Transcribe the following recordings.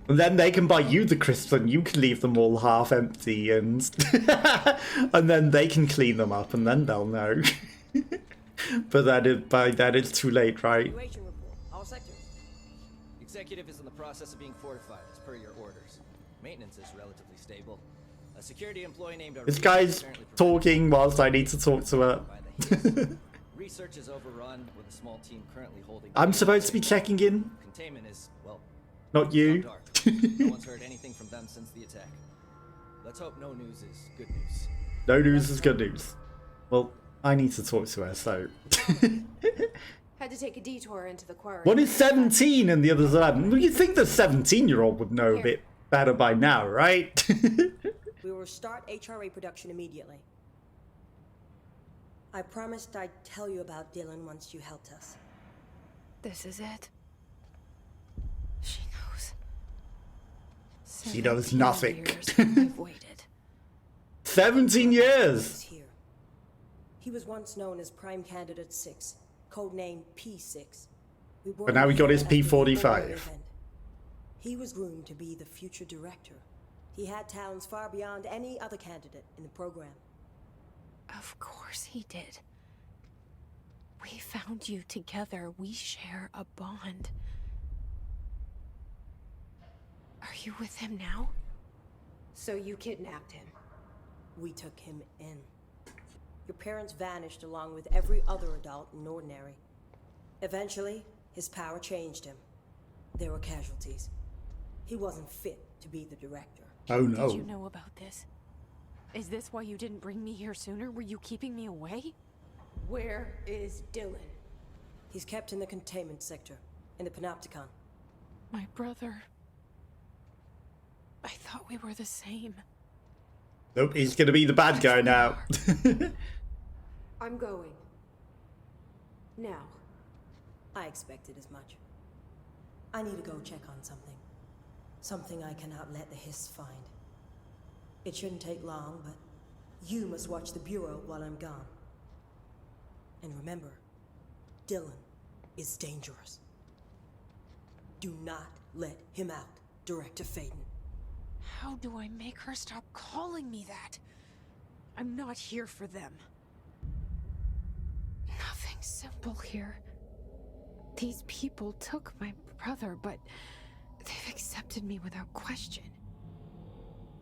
And then they can buy you the crisps and you can leave them all half empty and and then they can clean them up and then they'll know. But by then it's too late, right? Report. All sectors. Executive is in the process of being fortified as per your orders. Maintenance is relatively stable. A security employee named This guy's talking whilst I need to talk to her. Research is overrun with a small team currently holding. I'm supposed to be checking in. Containment is, well, not you. No one's heard anything from them since the attack. Let's hope no news is good news. No news is good news. Well, I need to talk to her, so. Had to take a detour into the quarry. One is 17 and the other's 11. Well, you'd think the 17-year-old would know a bit better by now, right? We will start HRA production immediately. I promised I'd tell you about Dylan once you helped us. This is it. She knows. She knows nothing. I've waited. 17 years! Here. He was once known as Prime Candidate 6, codename P6. But now we got his P45. He was groomed to be the future director. He had talents far beyond any other candidate in the program. Of course he did. We found you together. We share a bond. Are you with him now? So you kidnapped him? We took him in. Your parents vanished along with every other adult in Ordinary. Eventually, his power changed him. There were casualties. He wasn't fit to be the director. Oh no. Did you know about this? Is this why you didn't bring me here sooner? Were you keeping me away? Where is Dylan? He's kept in the containment sector, in the Panopticon. My brother. I thought we were the same. Nope, he's gonna be the bad guy now. I'm going. Now. I expected as much. I need to go check on something. Something I cannot let the Hiss find. It shouldn't take long, but you must watch the Bureau while I'm gone. And remember, Dylan is dangerous. Do not let him out, Director Faden. How do I make her stop calling me that? I'm not here for them. Nothing simple here. These people took my brother, but they've accepted me without question.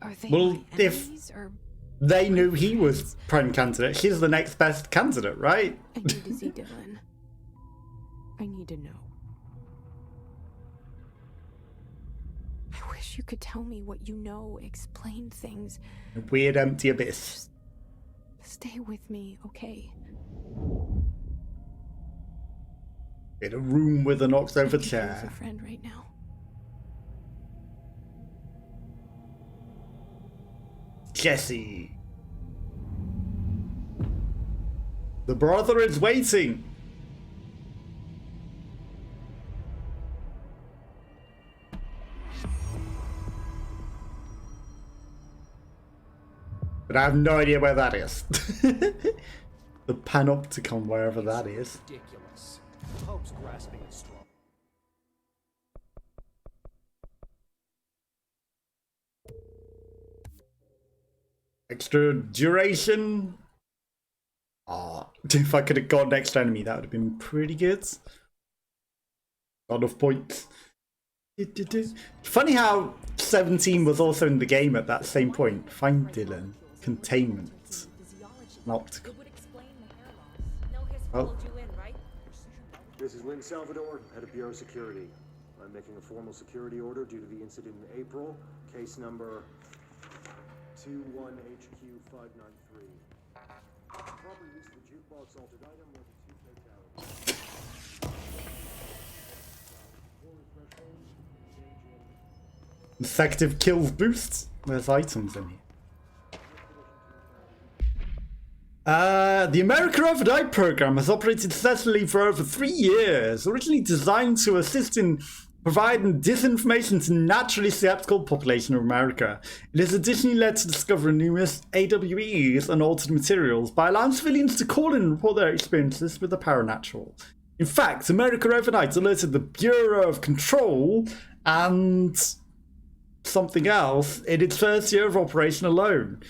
Are they my enemies, or they knew he was prime candidate, he's the next best candidate, right? I need to see Dylan. I need to know. I wish you could tell me what you know, explain things. A weird empty abyss. Just stay with me, okay? In a room with a knocked over I could chair. use a friend right now. Jesse. The brother is waiting. But I have no idea where that is. The Panopticon, wherever that is. Ridiculous. Hope's grasping at straw. Extra duration. Ah, if I could have got next enemy, that would have been pretty good. Lot of points. Funny how 17 was also in the game at that same point. Find Dylan. Containment. An optical. Oh. This is Lynn Salvador, head of Bureau Security. I'm making a formal security order due to the incident in April. Case number 21HQ593. Proper use of the jukebox altered item led to 2 fatalities. Consecutive kills boosts. There's items in here. The America Overnight program has operated successfully for over 3 years. Originally designed to assist in providing disinformation to naturally skeptical population of America, it has additionally led to discovering numerous AWEs and altered materials by allowing civilians to call in and report their experiences with the paranatural. In fact, America Overnight alerted the Bureau of Control and something else in its first year of operation alone.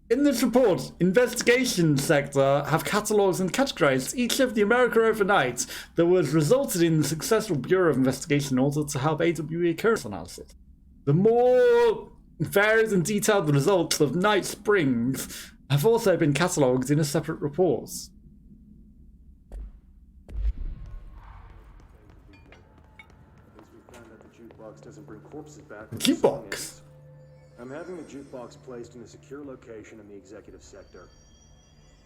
In this report, investigation sector have catalogued and categorized each of the America overnight that was resulted in the successful Bureau of Investigation in order to help AWE occurrence analysis. The more varied and detailed the results of Night Springs have also been catalogued in a separate report. We found that the jukebox doesn't bring corpses back. Jukebox? I'm having the jukebox placed in a secure location in the executive sector.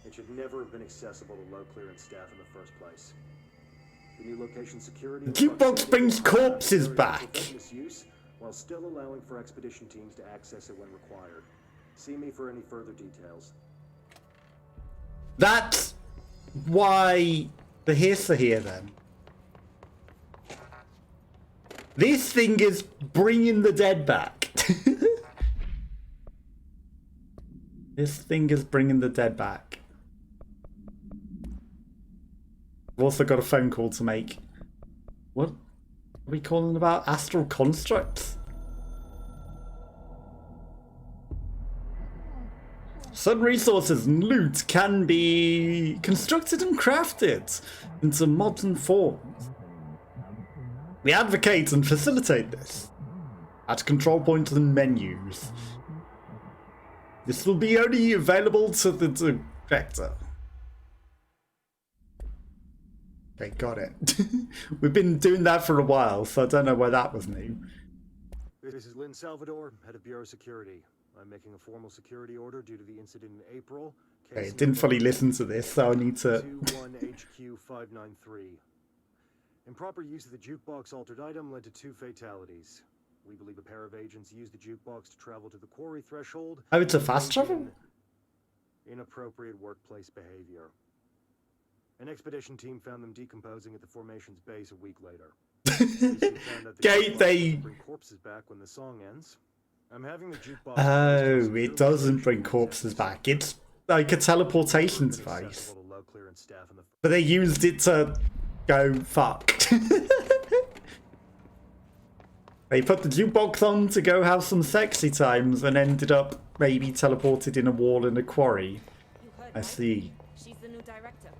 It should never have been accessible to low clearance staff in the first place. The new location security... The jukebox brings corpses back. Misuse, while still allowing for expedition teams to access it when required. See me for any further details. That's why the hiss are here then. This thing is bringing the dead back. This thing is bringing the dead back. I've also got a phone call to make. What are we calling about? Astral constructs? Certain resources and loot can be constructed and crafted into modern forms. We advocate and facilitate this at control points and menus. This will be only available to the director. Okay, got it. We've been doing that for a while, so I don't know why that was new. This is Lynn Salvador, head of Bureau Security. I'm making a formal security order due to the incident in April. Okay, didn't fully listen to this, so I need to... 21HQ593. Improper use of the jukebox altered item led to 2 fatalities. We believe a pair of agents used the jukebox to travel to the quarry threshold. Oh, it's a fast travel? Inappropriate workplace behavior. An expedition team found them decomposing at the formation's base a week later. They bring corpses back when the song ends. I'm having the jukebox. Oh, it doesn't bring corpses back. It's like a teleportation device. But they used it to go fuck. They put the jukebox on to go have some sexy times and ended up maybe teleported in a wall in a quarry. I see. She's the new director.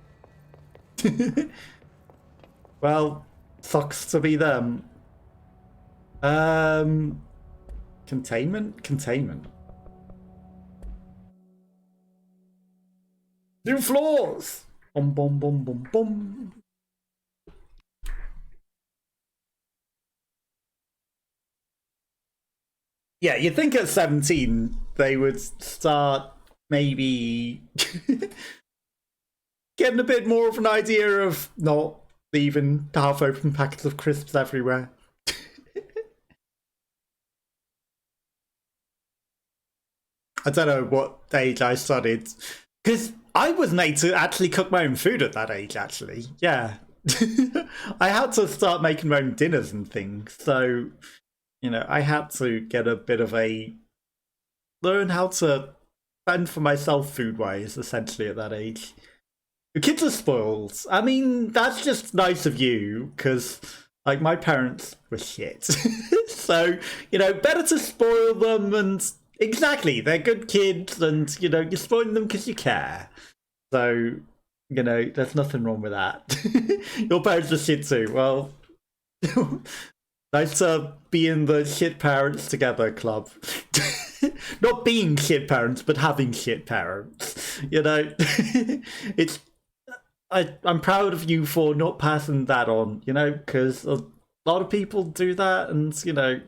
Well, sucks to be them. Containment. New floors. Bum bum bum bum bum. Yeah, you'd think at 17 they would start maybe getting a bit more of an idea of not leaving half-open packets of crisps everywhere. I don't know what age I started, because I was made to actually cook my own food at that age, actually. Yeah. I had to start making my own dinners and things, so... You know, I had to get a bit of learn how to fend for myself food-wise, essentially, at that age. The kids are spoiled. I mean, that's just nice of you, because, like, my parents were shit. So, you know, better to spoil them, and exactly, they're good kids, and, you know, you're spoiling them because you care. So, you know, there's nothing wrong with that. Your parents are shit too. Well... Nice to be in the shit parents together club. Not being shit parents, but having shit parents. You know, I'm proud of you for not passing that on. You know, because a lot of people do that, and you know,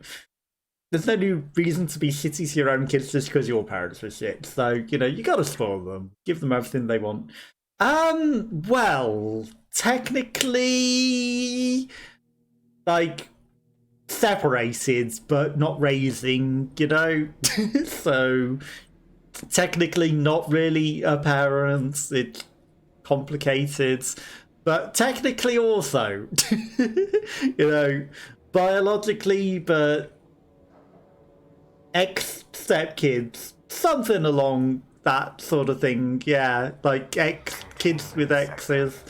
there's no new reason to be shitty to your own kids just because your parents were shit. So you know, you gotta spoil them, give them everything they want. Well, technically, like. Separated but not raising, you know. So technically not really a parent. It's complicated, but technically also you know, biologically, but ex stepkids, something along that sort of thing. Yeah, like ex kids with exes.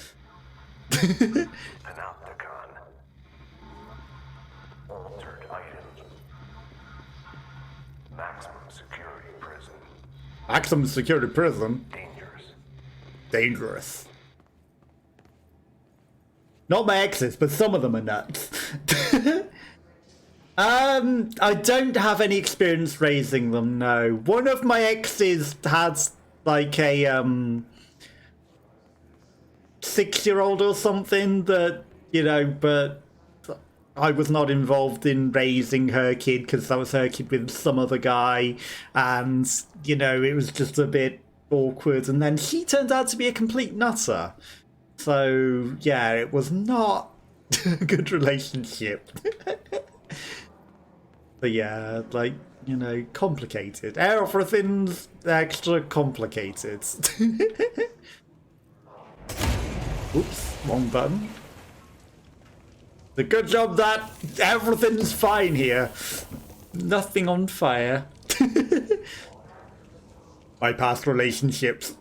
Maximum security prison. Maximum security prison? Dangerous. Dangerous. Not my exes, but some of them are nuts. I don't have any experience raising them, no. One of my exes had like a 6-year-old or something that, you know, but I was not involved in raising her kid because that was her kid with some other guy, and, you know, it was just a bit awkward, and then she turned out to be a complete nutter. So, yeah, it was not a good relationship. But yeah, like, you know, complicated. Everything's extra complicated. Oops, wrong button. The good job that everything's fine here. Nothing on fire. My past relationships.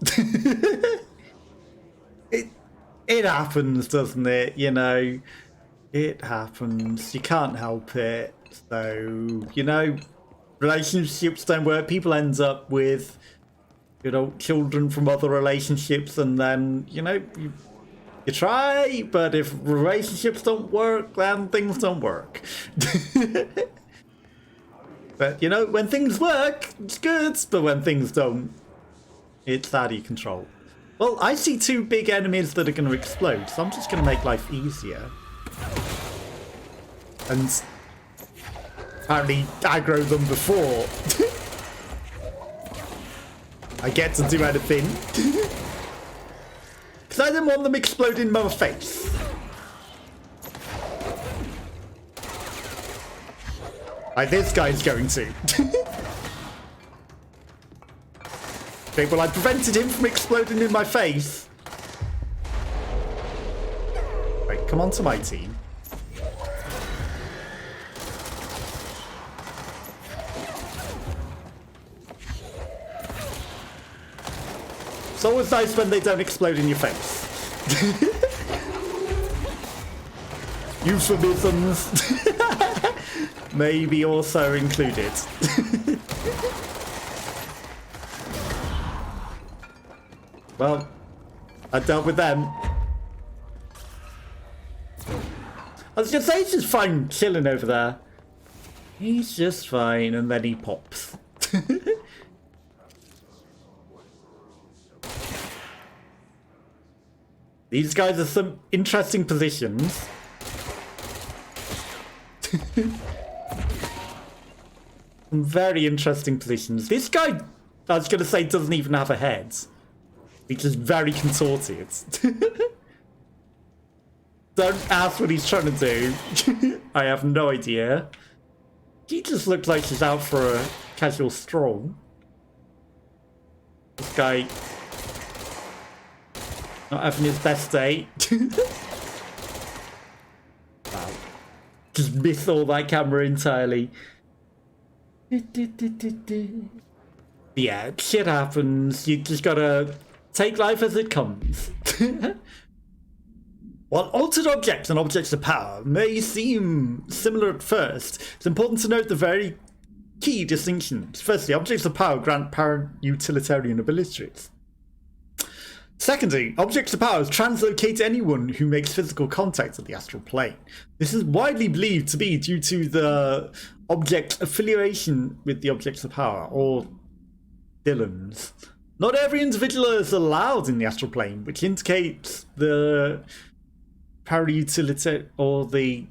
It happens, doesn't it? You know, it happens. You can't help it. So, you know, relationships don't work. People end up with, you know, children from other relationships, and then, you know, you try, but if relationships don't work, then things don't work. But, you know, when things work, it's good, but when things don't, it's out of your control. Well, I see 2 big enemies that are going to explode, so I'm just going to make life easier. And apparently aggro them before I get to do anything. Because I didn't want them exploding in my face. Like this guy's going to. Okay, well, I prevented him from exploding in my face. Right, come on to my team. It's always nice when they don't explode in your face. Euphemisms. Maybe also included. Well, I dealt with them. I was gonna say he's just fine chilling over there. He's just fine, and then he pops. These guys are some interesting positions. Some very interesting positions. This guy, I was gonna say, doesn't even have a head. He's just very contorted. Don't ask what he's trying to do. I have no idea. He just looks like he's out for a casual stroll. This guy not having his best day. Wow. Just missed all that camera entirely. Yeah, shit happens. You just gotta take life as it comes. While altered objects and objects of power may seem similar at first, it's important to note the very key distinctions. Firstly, objects of power grant para-utilitarian abilities. Secondly, objects of power translocate anyone who makes physical contact at the astral plane. This is widely believed to be due to the object affiliation with the objects of power, or Dylans. Not every individual is allowed in the astral plane, which indicates the para-utilitarian, or the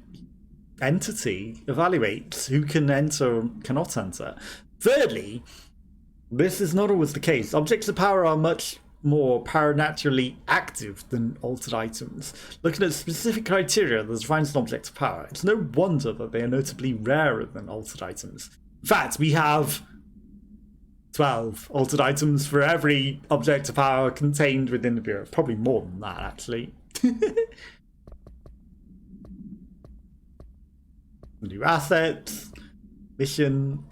entity evaluates who can enter or cannot enter. Thirdly, this is not always the case. Objects of power are much more paranaturally active than altered items. Looking at specific criteria that defines an object of power, it's no wonder that they are notably rarer than altered items. In fact, we have 12 altered items for every object of power contained within the Bureau. Probably more than that, actually. New assets, mission,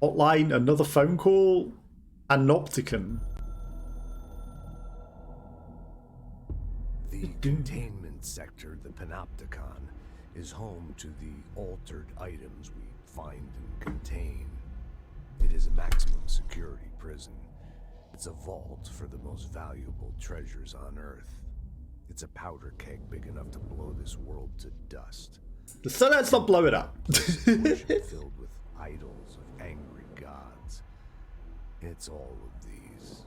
hotline, another phone call, Panopticon. The containment sector, the Panopticon, is home to the altered items we find and contain. It is a maximum security prison. It's a vault for the most valuable treasures on Earth. It's a powder keg big enough to blow this world to dust. So let's not blow it up. Filled with idols of angry gods. It's all of these,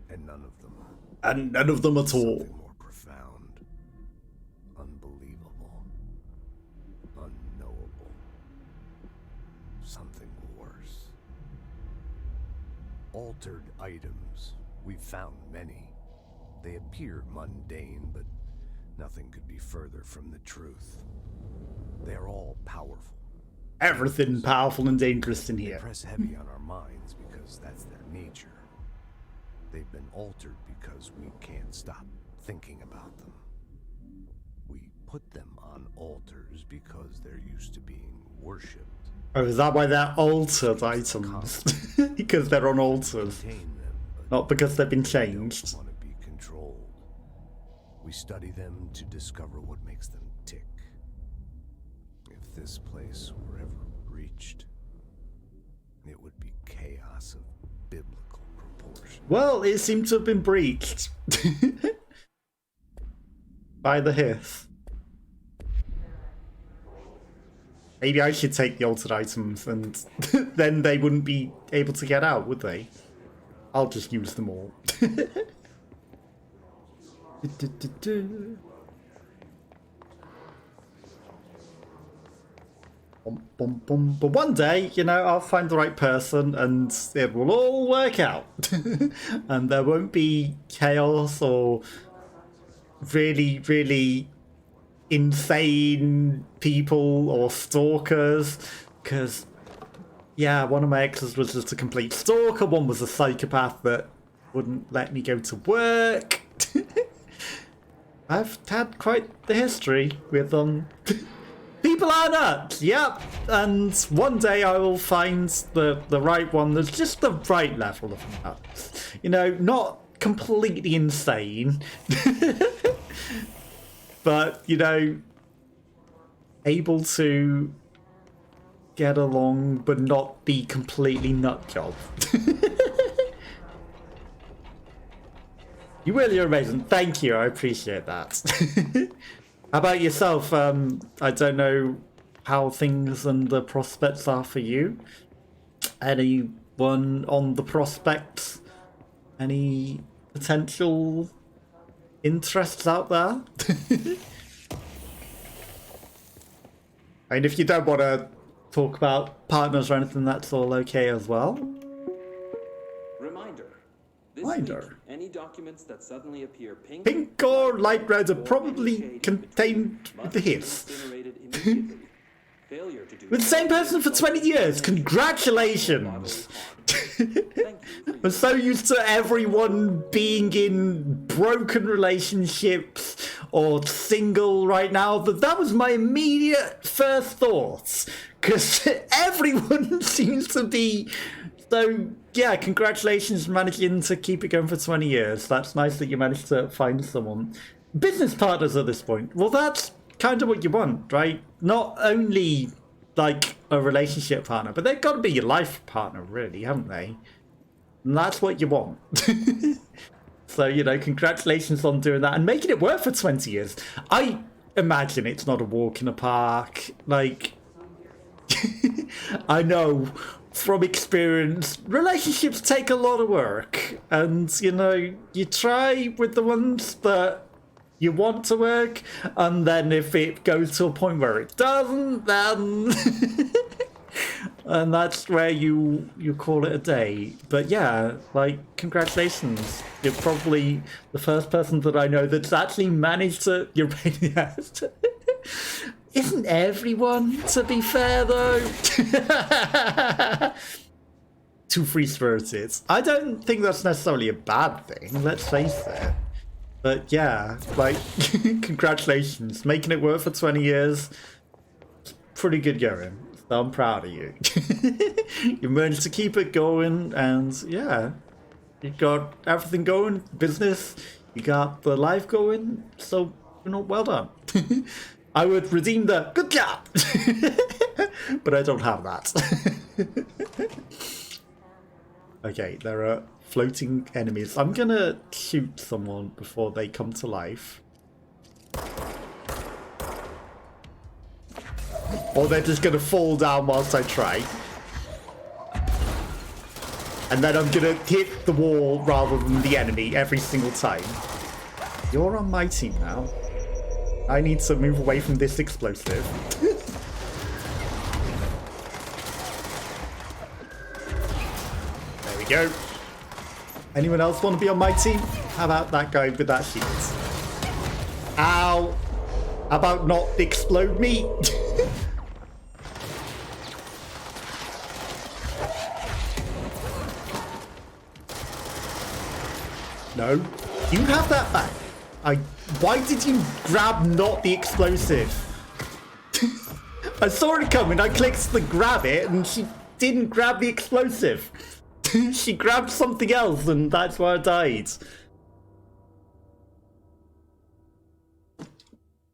and none of them. And none of them at all. Something more profound, unbelievable, unknowable. Something worse. Altered items. We've found many. They appear mundane, but nothing could be further from the truth. They're all powerful. Everything powerful and dangerous in They here. press heavy on our minds because that's their nature. They've been altered because we can't stop thinking about them. We put them on altars because they're used to being worshipped. Oh, is that why they're altered items? Because they're on altars. Contain them, but Not because they've been they changed. don't want to be controlled. We study them to discover what makes them tick. If this place were ever breached, it would be chaos of biblical proportion. Well, it seemed to have been breached. By the hiss. Maybe I should take the altered items and then they wouldn't be able to get out, would they? I'll just use them all. But one day, you know, I'll find the right person and it will all work out. And there won't be chaos or really, really insane people or stalkers. Because, yeah, one of my exes was just a complete stalker. One was a psychopath that wouldn't let me go to work. I've had quite the history with them. People are nuts, yep. And one day I will find the right one that's just the right level of nuts. You know, not completely insane. But, you know, able to get along but not be completely nut job. You really are amazing. Thank you, I appreciate that. How about yourself? I don't know how things and the prospects are for you. Anyone on the prospects? Any potential interests out there? And if you don't want to talk about partners or anything, that's all okay as well. Reminder. This Reminder. week, any documents that suddenly appear Pink or light red are probably contained with the hiss. With the same person for 20 years, congratulations! I'm so used to everyone being in broken relationships or single right now that was my immediate first thoughts. Because everyone seems to be. So, yeah, congratulations managing to keep it going for 20 years. That's nice that you managed to find someone. Business partners at this point. Well, that's kind of what you want, right? Not only like a relationship partner, but they've got to be your life partner, really, haven't they? And that's what you want. So, you know, congratulations on doing that and making it work for 20 years. I imagine it's not a walk in the park. Like, I know from experience, relationships take a lot of work. And, you know, you try with the ones that you want to work, and then if it goes to a point where it doesn't, then and that's where you call it a day. But yeah, like, congratulations, you're probably the first person that I know that's actually managed to. You're isn't everyone, to be fair though? Too free-spirited. I don't think that's necessarily a bad thing, let's face it. But yeah, like, congratulations. Making it work for 20 years. Pretty good going. So I'm proud of you. You managed to keep it going, and yeah. You got everything going, business. You got the life going. So, you know, well done. I would redeem the good job. But I don't have that. Okay, there are floating enemies. I'm gonna shoot someone before they come to life. Or they're just gonna fall down whilst I try. And then I'm gonna hit the wall rather than the enemy every single time. You're on my team now. I need to move away from this explosive. There we go. Anyone else want to be on my team? How about that guy with that shield? Ow! How about not explode me? No. You have that back. Why did you grab not the explosive? I saw it coming, I clicked to grab it, and she didn't grab the explosive. She grabbed something else, and that's why I died.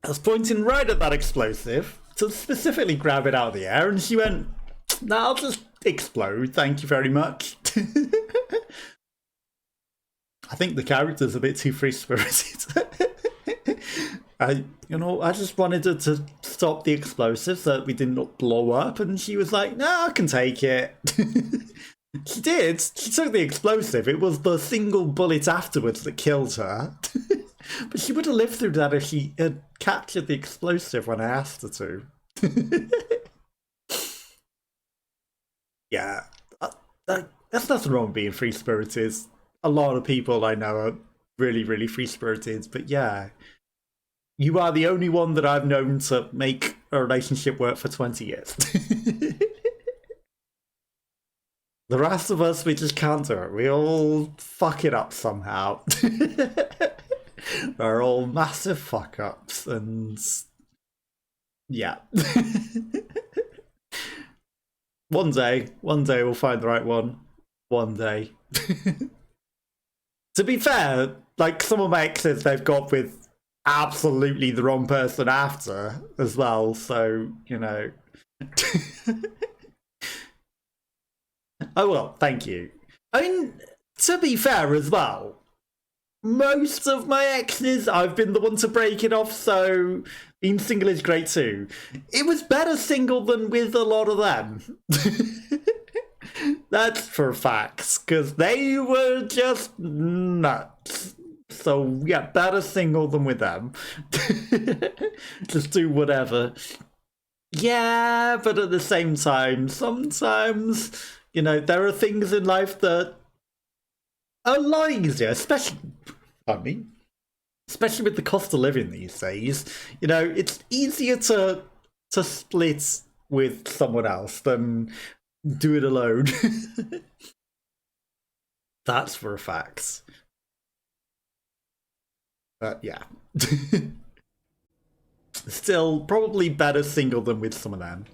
I was pointing right at that explosive to specifically grab it out of the air, and she went, "Nah, I'll just explode, thank you very much." I think the character's a bit too free-spirited. I just wanted her to stop the explosive so that we didn't blow up, and she was like, "No, I can take it." She did. She took the explosive. It was the single bullet afterwards that killed her. But she would have lived through that if she had captured the explosive when I asked her to. Yeah, that's nothing wrong with being free-spirited. A lot of people I know are really, really free-spirited, but yeah. You are the only one that I've known to make a relationship work for 20 years. The rest of us, we just can't do it. We all fuck it up somehow. We're all massive fuck-ups, and yeah. One day we'll find the right one. One day. To be fair, like some of my exes they've got with absolutely the wrong person after as well, so, you know. Oh well, thank you. I mean, to be fair as well, most of my exes, I've been the one to break it off, so being single is great too. It was better single than with a lot of them. That's for facts, because they were just nuts. So yeah, better single than with them. Just do whatever. Yeah, but at the same time, sometimes, you know, there are things in life that are a lot easier, especially with the cost of living these days. You know, it's easier to split with someone else than do it alone. That's for a fact. But yeah. Still, probably better single than with some of them.